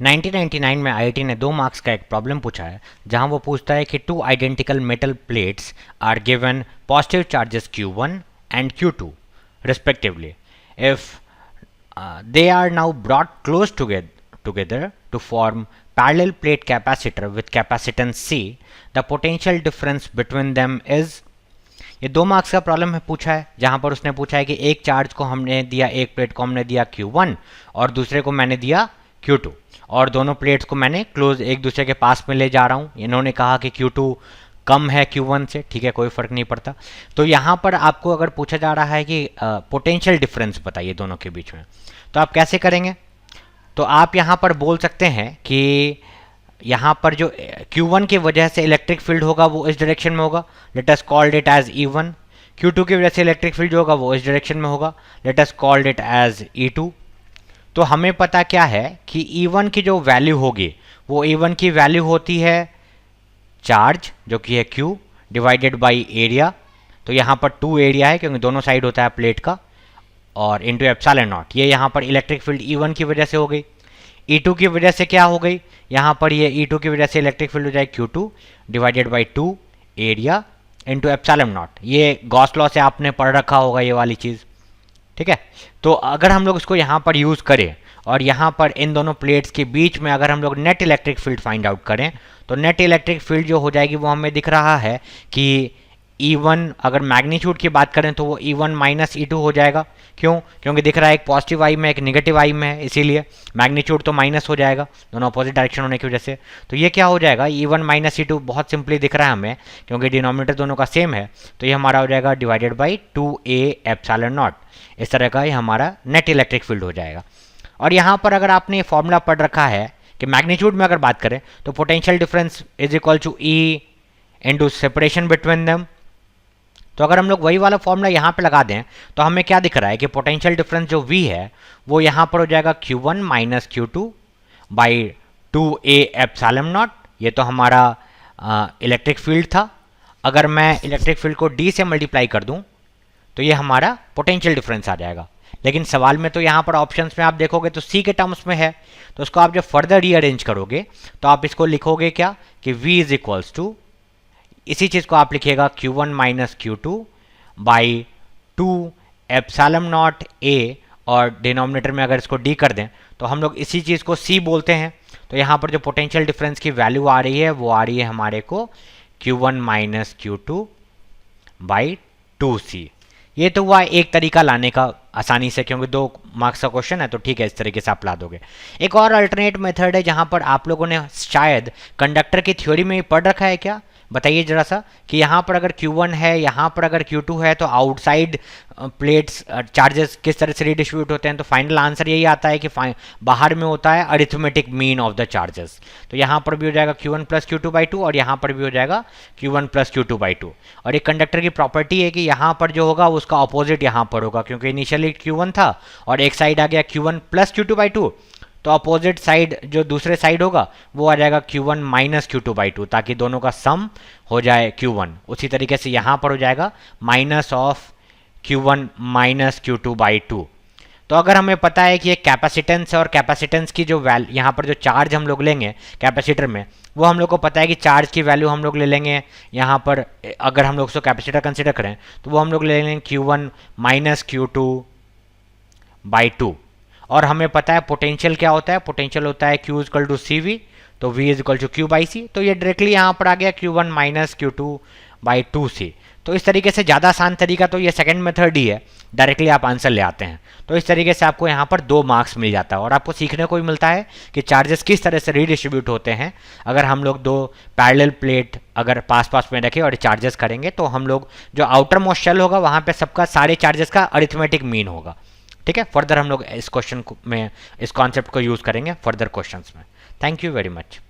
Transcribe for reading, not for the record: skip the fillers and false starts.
1999 में आईआईटी ने 2 मार्क्स का एक प्रॉब्लम पूछा है जहां वो पूछता है कि 2 identical metal plates are given positive charges Q1 and Q2 respectively. If they are now brought close together to form parallel plate capacitor with capacitance C, the potential difference between them is. ये 2 marks का problem है पूछा है जहां पर उसने पूछा है कि एक चार्ज को हमने दिया, एक प्लेट को हमने दिया Q1 और दूसरे को मैंने दिया Q2 और दोनों प्लेट्स को मैंने क्लोज एक दूसरे के पास में ले जा रहा हूँ। इन्होंने कहा कि Q2 कम है Q1 से, ठीक है, कोई फर्क नहीं पड़ता। तो यहाँ पर आपको अगर पूछा जा रहा है कि पोटेंशियल डिफरेंस बताइए दोनों के बीच में, तो आप कैसे करेंगे? तो आप यहाँ पर बोल सकते हैं कि यहाँ पर जो Q1 की वजह से इलेक्ट्रिक फील्ड होगा वो इस डायरेक्शन में होगा, let us called it as E1। Q2 की वजह से इलेक्ट्रिक फील्ड जो होगा वो इस डायरेक्शन में होगा, let us called it as E2। तो हमें पता क्या है कि E1 की जो वैल्यू होगी वो E1 की वैल्यू होती है चार्ज जो कि है Q डिवाइडेड बाई एरिया। तो यहाँ पर 2 एरिया है क्योंकि दोनों साइड होता है प्लेट का, और इंटू एप्सिलॉन नॉट। ये यहाँ पर इलेक्ट्रिक फील्ड E1 की वजह से हो गई। E2 की वजह से क्या हो गई? यहाँ पर ये E2 की वजह से इलेक्ट्रिक फील्ड हो जाए Q2 divided by 2 area into epsilon not. ये गॉस लॉ से आपने पढ़ रखा होगा ये वाली चीज़, ठीक है। तो अगर हम लोग इसको यहाँ पर यूज़ करें और यहाँ पर इन दोनों प्लेट्स के बीच में अगर हम लोग net electric field find out करें, तो नेट इलेक्ट्रिक फील्ड जो हो जाएगी वो हमें दिख रहा है कि E1, अगर मैग्नीट्यूड की बात करें तो वो E1 माइनस E2 हो जाएगा। क्यों? क्योंकि दिख रहा है एक पॉजिटिव आई में एक निगेटिव आई में है, इसीलिए मैग्नीट्यूड तो माइनस हो जाएगा दोनों अपोजिट डायरेक्शन होने की वजह से। तो ये क्या हो जाएगा? E1 माइनस E2 बहुत सिंपली दिख रहा है हमें क्योंकि डिनोमिनेटर दोनों का सेम है। तो ये हमारा हो जाएगा divided by 2a epsilon not. इस तरह का ये हमारा नेट इलेक्ट्रिक फील्ड हो जाएगा। और यहाँ पर अगर आपने फॉर्मूला पढ़ रखा है कि मैग्नीट्यूड में अगर बात करें तो potential difference is equal to E into separation between them. तो अगर हम लोग वही वाला फॉर्मूला यहाँ पे लगा दें तो हमें क्या दिख रहा है कि पोटेंशियल डिफरेंस जो V है वो यहाँ पर हो जाएगा Q1 minus Q2 by 2a epsilon not. ये तो हमारा इलेक्ट्रिक फील्ड था। अगर मैं इलेक्ट्रिक फील्ड को D से मल्टीप्लाई कर दूँ तो ये हमारा पोटेंशियल डिफरेंस आ जाएगा। लेकिन सवाल में तो यहाँ पर ऑप्शंस में आप देखोगे तो C के टर्म्स में है, तो उसको आप जब फर्दर रीअरेंज करोगे तो आप इसको लिखोगे क्या कि V इज इक्वल्स टू, इसी चीज़ को आप लिखिएगा Q1 minus Q2 by 2 epsilon not A, और डिनोमिनेटर में अगर इसको D कर दें तो हम लोग इसी चीज़ को C बोलते हैं। तो यहाँ पर जो पोटेंशियल डिफरेंस की वैल्यू आ रही है वो आ रही है हमारे को Q1 minus Q2 by 2C। ये तो हुआ एक तरीका लाने का आसानी से, क्योंकि 2 मार्क्स का क्वेश्चन है तो ठीक है, इस तरीके से आप ला दोगे। एक और अल्टरनेट मेथड है जहां पर आप लोगों ने शायद कंडक्टर की थ्योरी में ही पढ़ रखा है क्या, बताइए जरा सा, कि यहाँ पर अगर Q1 है, यहाँ पर अगर Q2 है तो आउटसाइड प्लेट्स चार्जेस किस तरह से रिडिस्ट्रीब्यूट होते हैं। तो फाइनल आंसर यही आता है कि बाहर में होता है arithmetic mean of the charges. तो यहाँ पर भी हो जाएगा Q1 प्लस Q2 बाई 2 और यहाँ पर भी हो जाएगा Q1 प्लस Q2 बाई 2। और एक कंडक्टर की प्रॉपर्टी है कि यहाँ पर जो होगा उसका अपोजिट यहाँ पर होगा, क्योंकि इनिशियली Q1 था और एक साइड आ गया Q1 प्लस Q2 बाई 2, तो अपोजिट साइड जो दूसरे साइड होगा वो आ जाएगा Q1 माइनस Q2 बाई 2, ताकि दोनों का सम हो जाए Q1। उसी तरीके से यहाँ पर हो जाएगा minus of Q1 minus Q2 by 2। तो अगर हमें पता है कि ये कैपेसिटेंस है और कैपेसिटेंस की जो यहाँ पर जो चार्ज हम लोग लेंगे कैपेसिटर में, वो हम लोग को पता है कि चार्ज की वैल्यू हम लोग ले लेंगे यहाँ पर, अगर हम लोग उसको कैपेसिटर कंसिडर करें तो वो हम लोग ले लेंगे Q1 माइनस Q2 बाई 2। और हमें पता है पोटेंशियल क्या होता है, पोटेंशियल होता है Q इक्वल टू CV, तो V equal to Q by C। तो ये डायरेक्टली यहाँ पर आ गया Q1 minus Q2 by 2C। तो इस तरीके से ज़्यादा आसान तरीका तो ये सेकंड मेथड ही है, डायरेक्टली आप आंसर ले आते हैं। तो इस तरीके से आपको यहाँ पर 2 मार्क्स मिल जाता है और आपको सीखने को भी मिलता है कि चार्जेस किस तरह से रीडिस्ट्रीब्यूट होते हैं। अगर हम लोग 2 पैरेलल प्लेट अगर पास पास में रखें और चार्जेस करेंगे तो हम लोग जो आउटर मोस्ट शेल होगा वहाँ पर सबका सारे चार्जेस का अरिथमेटिक मीन होगा, ठीक है। फर्दर हम लोग इस क्वेश्चन में इस कॉन्सेप्ट को यूज़ करेंगे फर्दर क्वेश्चंस में। Thank you very much.